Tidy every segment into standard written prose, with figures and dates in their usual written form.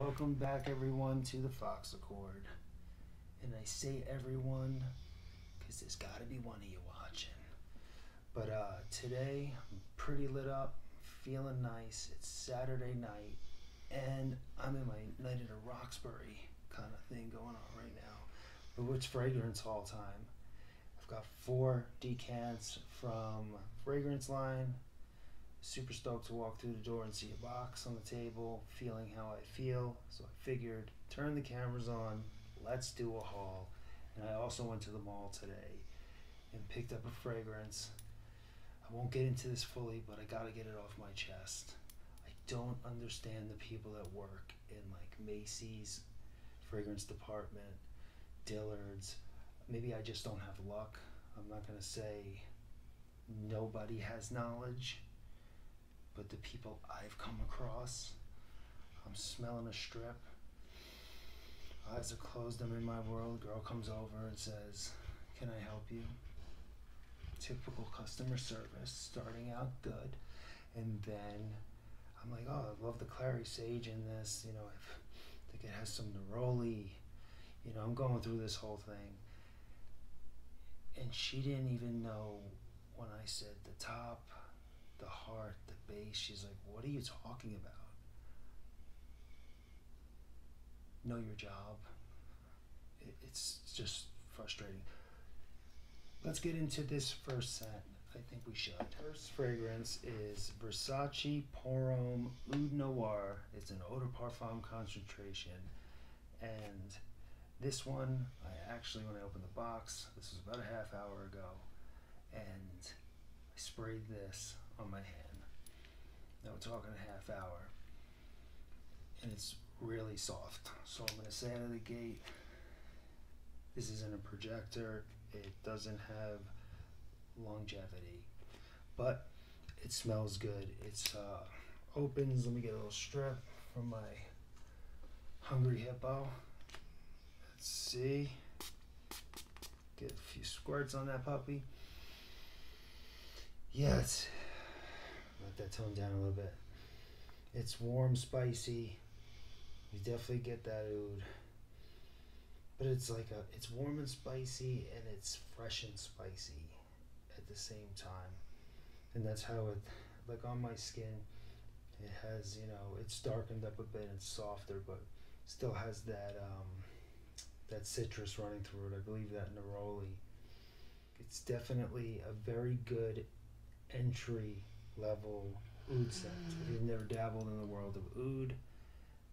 Welcome back, everyone, to the Fox Accord. And I say everyone because there's got to be one of you watching. But today, I'm pretty lit up, feeling nice. It's Saturday night, and I'm in my Night at a Roxbury kind of thing going on right now. But it's fragrance all time. I've got 4 decants from Fragrance Line. Super stoked to walk through the door and see a box on the table, feeling how I feel. So I figured, turn the cameras on, let's do a haul. And I also went to the mall today and picked up a fragrance. I won't get into this fully, but I gotta get it off my chest. I don't understand the people that work in like Macy's fragrance department, Dillard's. Maybe I just don't have luck. I'm not gonna say nobody has knowledge. But the people I've come across, I'm smelling a strip. Eyes are closed, I'm in my world. Girl comes over and says, "Can I help you?" Typical customer service, starting out good. And then I'm like, oh, I love the clary sage in this. I think it has some neroli. I'm going through this whole thing. And she didn't even know when I said the top, the heart, the base. She's like, "What are you talking about?" Know your job. It's just frustrating. Let's get into this first scent. I think we should. First fragrance is Versace Purim Oud Noir. It's an eau de parfum concentration. And this one, when I opened the box, this was about a half hour ago, and I sprayed this on my hand. Now we're talking a half hour, and it's really soft. So I'm going to say out of the gate, this isn't a projector. It doesn't have longevity, but it smells good. It's opens. Let me get a little strip from my hungry hippo. Let's see. Get a few squirts on that puppy. Yeah, let that tone down a little bit. It's warm, spicy. You definitely get that oud. But it's warm and spicy, and it's fresh and spicy at the same time. And that's how it, like on my skin, it has, it's darkened up a bit, it's softer, but still has that citrus running through it. I believe that neroli. It's definitely a very good entry level oud scent. If you've never dabbled in the world of oud,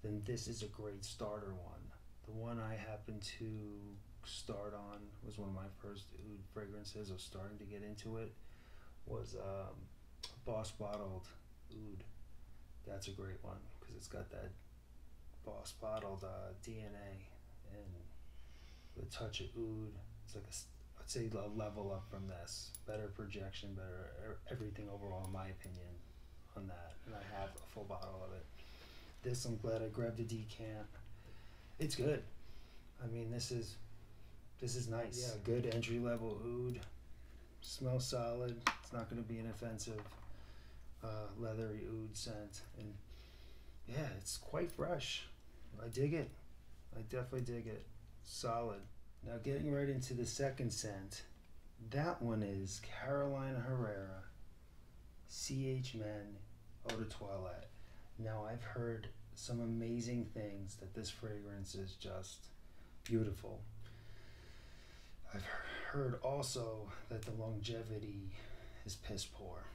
then this is a great starter one. The one I happened to start on was one of my first oud fragrances. I was starting to get into it. Was Boss Bottled Oud. That's a great one because it's got that Boss Bottled DNA and the touch of oud. It's like I'd say a level up from this. Better projection, better everything overall, in my opinion, on that. And I have a full bottle of it. This, I'm glad I grabbed a decant. It's good. I mean, this is nice. Yeah, good entry level oud. Smells solid. It's not going to be an offensive leathery oud scent. And yeah, it's quite fresh. I dig it. I definitely dig it. Solid. Now getting right into the second scent, that one is Carolina Herrera CH Men Eau de Toilette. Now I've heard some amazing things that this fragrance is just beautiful. I've heard also that the longevity is piss poor.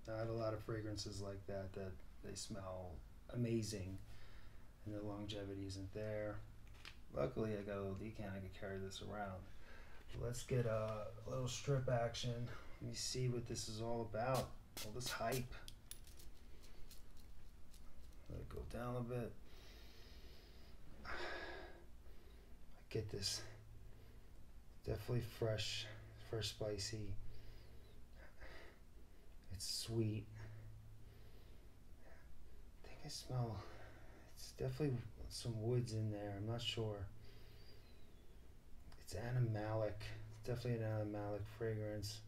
Now, I have a lot of fragrances like that they smell amazing and the longevity isn't there. Luckily, I got a little decant. I could carry this around. Let's get a little strip action. Let me see what this is all about. All this hype. Let it go down a bit. I get this. Definitely fresh, spicy. It's sweet. I think I smell. It's definitely some woods in there. I'm not sure. It's animalic. It's definitely an animalic fragrance.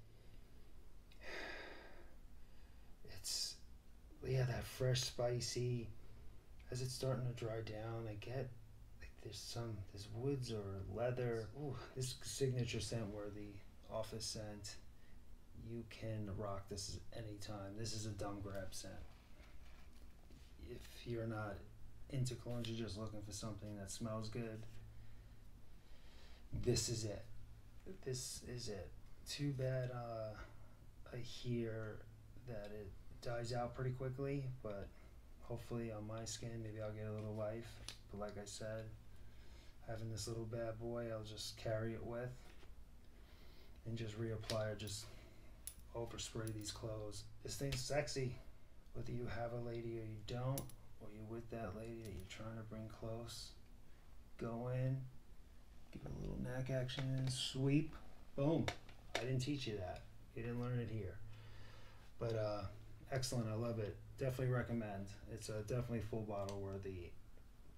It's, yeah, that fresh, spicy. as it's starting to dry down, I get like there's woods or leather. Ooh, this signature scent worthy office scent. You can rock this anytime. This is a dumb grab scent. If you're not into colognes, you're just looking for something that smells good, this is it. This is it. Too bad I hear that it dies out pretty quickly, but hopefully on my skin, maybe I'll get a little life. But like I said, having this little bad boy, I'll just carry it with and just reapply or just overspray these clothes. This thing's sexy, whether you have a lady or you don't, or you're with that lady that you're trying to bring close. Go in, give it a little neck action, and sweep, boom. I didn't teach you that. You didn't learn it here. But excellent, I love it. Definitely recommend. It's definitely full bottle worthy,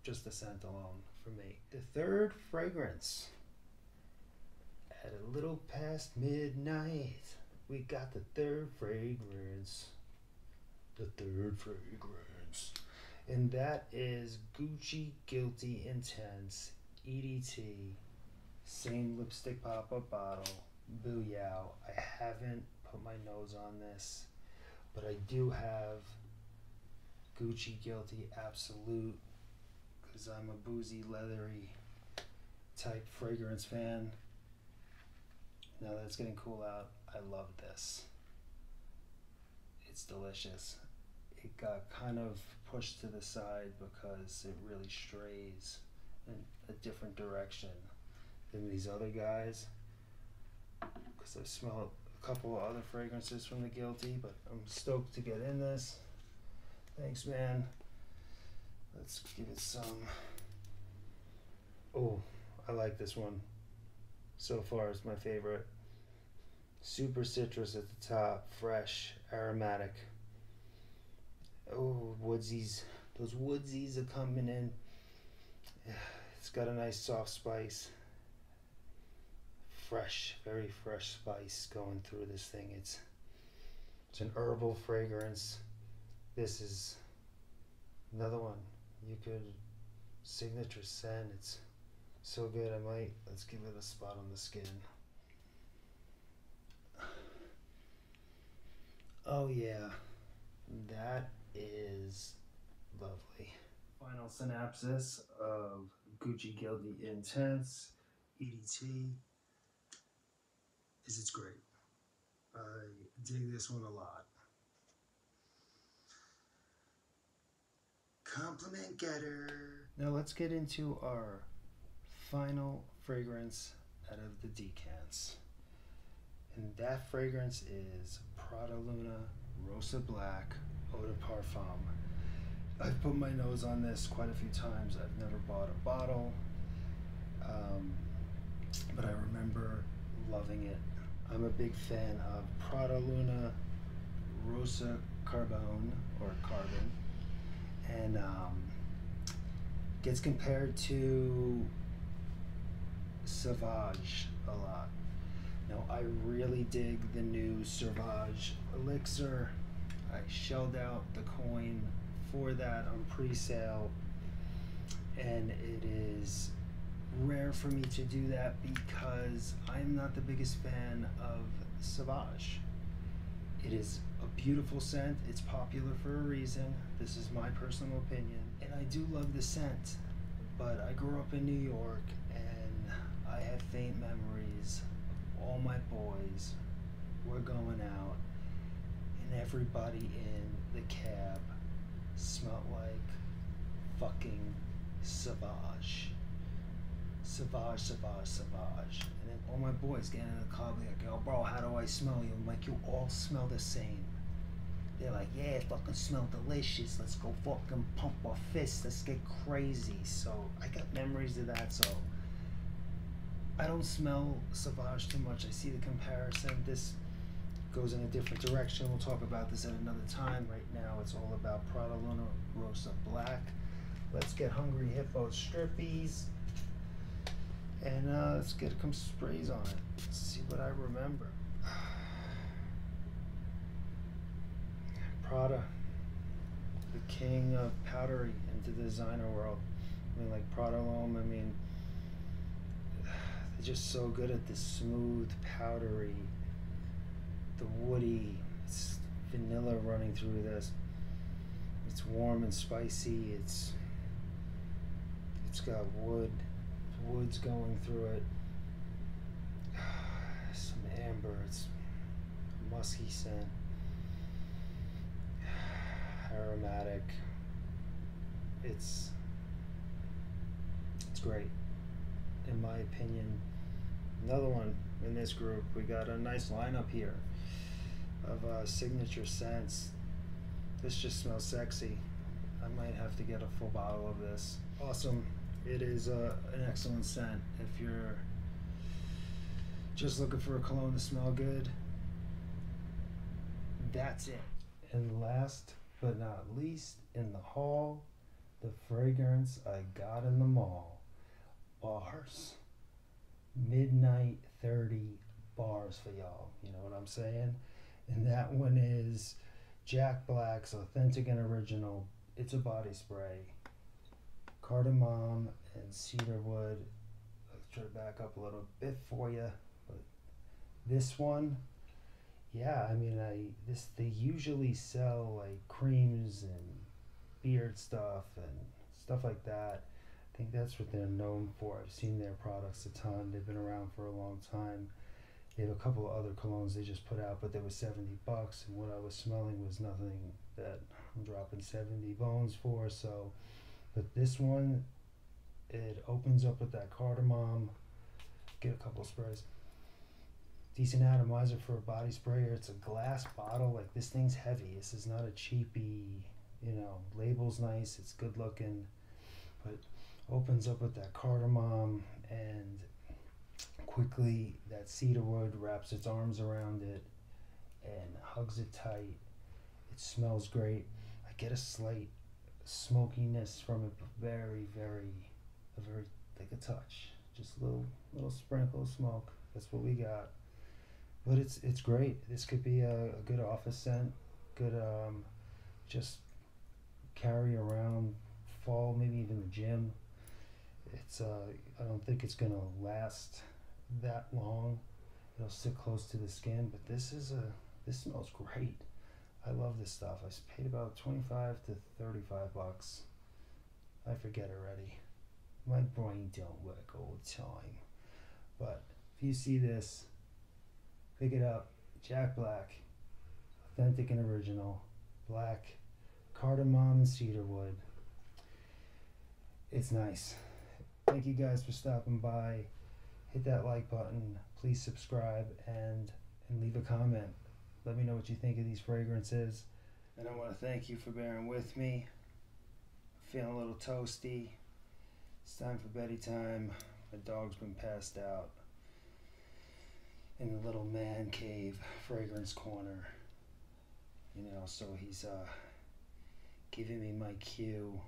just the scent alone for me. The third fragrance, at a little past midnight, we got the third fragrance. The third fragrance. And that is Gucci Guilty Intense EDT. Same lipstick pop-up bottle. Booyah. I haven't put my nose on this, but I do have Gucci Guilty Absolute because I'm a boozy, leathery type fragrance fan. Now that it's getting cool out, I love this. It's delicious. It got kind of pushed to the side because it really strays in a different direction than these other guys. Because I've smelled a couple of other fragrances from the Guilty, but I'm stoked to get in this. Thanks, man. Let's give it some. Oh, I like this one. So far, it's my favorite. Super citrus at the top, fresh, aromatic. Oh, woodsies. Those woodsies are coming in. It's got a nice soft spice. Fresh, very fresh spice going through this thing. It's an herbal fragrance. This is another one. You could signature scent. It's so good. Let's give it a spot on the skin. Oh yeah, that is lovely. Final synopsis of Gucci Guilty Intense EDT is it's great. I dig this one a lot. Compliment getter. Now let's get into our final fragrance out of the decants. And that fragrance is Prada Luna Rosa Black Eau de Parfum. I've put my nose on this quite a few times. I've never bought a bottle, but I remember loving it. I'm a big fan of Prada Luna Rosa Carbone, or Carbon, and gets compared to Sauvage a lot. Now, I really dig the new Sauvage Elixir. I shelled out the coin for that on pre-sale, and it is rare for me to do that because I'm not the biggest fan of Sauvage. It is a beautiful scent. It's popular for a reason. This is my personal opinion, and I do love the scent, but I grew up in New York, and I have faint memories. All my boys were going out, and everybody in the cab smelled like fucking Sauvage. Sauvage, Sauvage, Sauvage. And then all my boys get in the car, like, yo, bro, how do I smell you? I'm like, you all smell the same. They're like, yeah, it fucking smell delicious. Let's go fucking pump our fists. Let's get crazy. So I got memories of that, so I don't smell Sauvage too much. I see the comparison. This goes in a different direction. We'll talk about this at another time. Right now, it's all about Prada Luna Rosa Black. Let's get Hungry Hippo strippies, and let's get some sprays on it. Let's see what I remember. Prada. the king of powdery into the designer world. I mean, like Cardamom, I mean, they're just so good at the smooth, powdery, the woody. It's vanilla running through this. It's warm and spicy. It's got woods going through it. Some amber. It's a musky scent. Aromatic. It's great, in my opinion. Another one in this group. We got a nice lineup here of signature scents. This just smells sexy. I might have to get a full bottle of this. Awesome. It is an excellent scent. If you're just looking for a cologne to smell good, that's it. And last but not least in the haul, the fragrance I got in the mall. Bars. Midnight 30 bars for y'all. You know what I'm saying? And that one is Jack Black's Authentic and Original. It's a body spray. Cardamom and Cedarwood. Let's try to back up a little bit for you. But this one, yeah, I mean, they usually sell like creams and beard stuff and stuff like that. I think that's what they're known for. I've seen their products a ton. They've been around for a long time. They have a couple of other colognes they just put out, but they were $70, and what I was smelling was nothing that I'm dropping 70 bones for. So, but this one, it opens up with that cardamom. Get a couple of sprays. Decent atomizer for a body sprayer. It's a glass bottle. Like, this thing's heavy. This is not a cheapy, you know, label's nice. It's good looking, but opens up with that cardamom, and quickly that cedarwood wraps its arms around it and hugs it tight. It smells great. I get a slight smokiness from it, but very like a touch, just a little sprinkle of smoke. That's what we got. But it's great. This could be a good office scent. Good just carry around fall, maybe even the gym. It's I don't think it's gonna last that long. It'll sit close to the skin, but this smells great. I love this stuff. I paid about $25 to $35. I forget already. My brain don't work all the time. But if you see this, pick it up. Jack Black, Authentic and Original, black, cardamom and cedarwood. It's nice. Thank you guys for stopping by. Hit that like button. Please subscribe and leave a comment. Let me know what you think of these fragrances. And I want to thank you for bearing with me. Feeling a little toasty. It's time for beddy time. My dog's been passed out in the little man cave fragrance corner. You know, so he's giving me my cue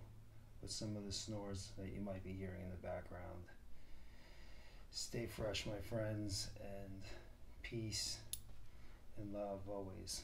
with some of the snores that you might be hearing in the background. Stay fresh, my friends, and peace and love always.